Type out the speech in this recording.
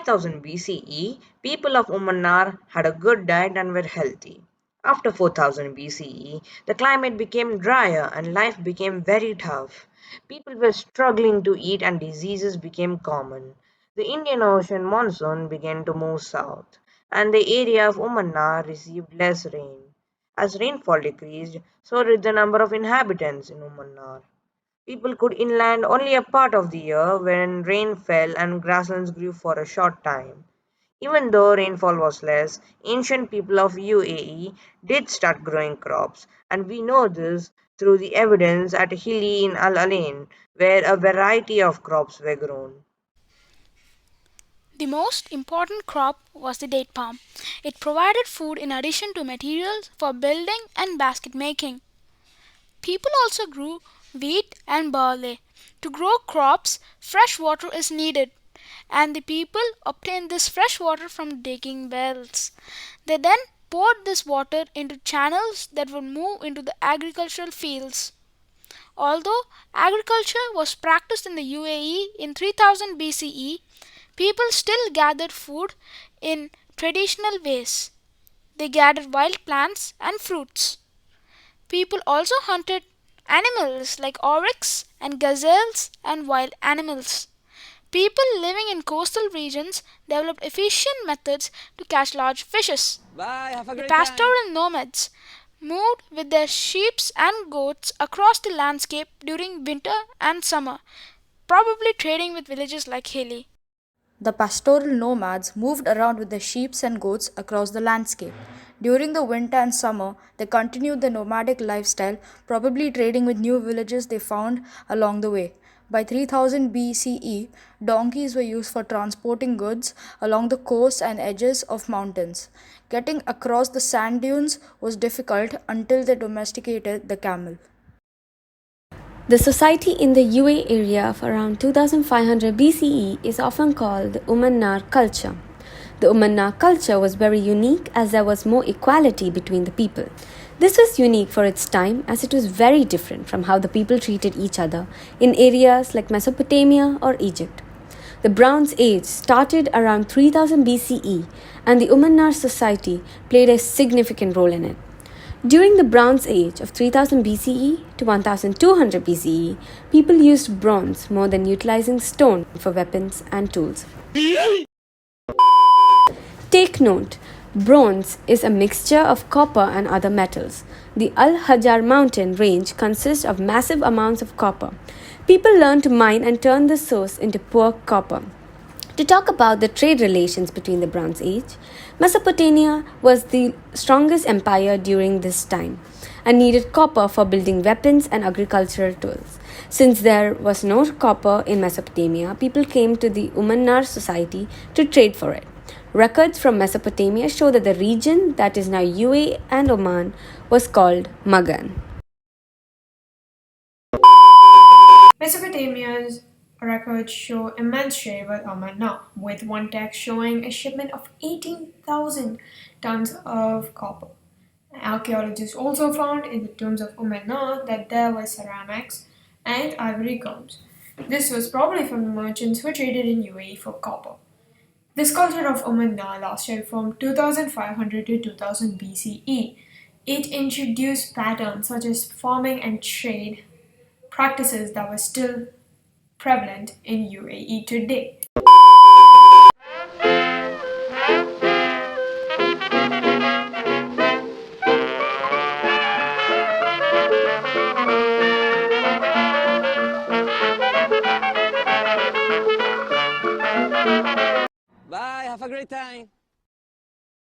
5000 BCE, people of Umm An Nar had a good diet and were healthy. After 4000 BCE, the climate became drier and life became very tough. People were struggling to eat and diseases became common. The Indian Ocean monsoon began to move south, and the area of Umm An Nar received less rain. As rainfall decreased, so did the number of inhabitants in Umm An Nar. People could inland only a part of the year when rain fell and grasslands grew for a short time. Even though rainfall was less, ancient people of UAE did start growing crops, and we know this through the evidence at Hili in Al Alain, where a variety of crops were grown. The most important crop was the date palm. It provided food in addition to materials for building and basket making. People also grew wheat and barley. To grow crops, fresh water is needed, and the people obtained this fresh water from digging wells. They then poured this water into channels that would move into the agricultural fields. Although agriculture was practiced in the UAE in 3000 BCE, people still gathered food in traditional ways. They gathered wild plants and fruits. People also hunted animals like oryx and gazelles and wild animals. People living in coastal regions developed efficient methods to catch large fishes. Bye, have a The great time. pastoral nomads moved with their sheep and goats across the landscape during winter and summer, probably trading with villages like Heli. The pastoral nomads moved around with their sheep and goats across the landscape. During the winter and summer, they continued their nomadic lifestyle, probably trading with new villages they found along the way. By 3000 BCE, donkeys were used for transporting goods along the coasts and edges of mountains. Getting across the sand dunes was difficult until they domesticated the camel. The society in the UAE area of around 2500 BCE is often called the An Nar culture. The An Nar culture was very unique as there was more equality between the people. This was unique for its time as it was very different from how the people treated each other in areas like Mesopotamia or Egypt. The Bronze Age started around 3000 BCE and the An Nar society played a significant role in it. During the Bronze Age of 3000 BCE to 1200 BCE, people used bronze more than utilizing stone for weapons and tools. Take note, bronze is a mixture of copper and other metals. The Al Hajar mountain range consists of massive amounts of copper. People learned to mine and turn the source into pure copper. To talk about the trade relations between the Bronze Age, Mesopotamia was the strongest empire during this time and needed copper for building weapons and agricultural tools. Since there was no copper in Mesopotamia, people came to the An Nar society to trade for it. Records from Mesopotamia show that the region that is now UAE and Oman was called Magan. Mesopotamia's records show immense trade with Oman now, with one text showing a shipment of 18,000 tons of copper. Archaeologists also found in the tombs of An Nar that there were ceramics and ivory combs. This was probably from the merchants who traded in UAE for copper. This culture of An Nar lasted from 2500 to 2000 BCE. It introduced patterns such as farming and trade practices that were still prevalent in UAE today.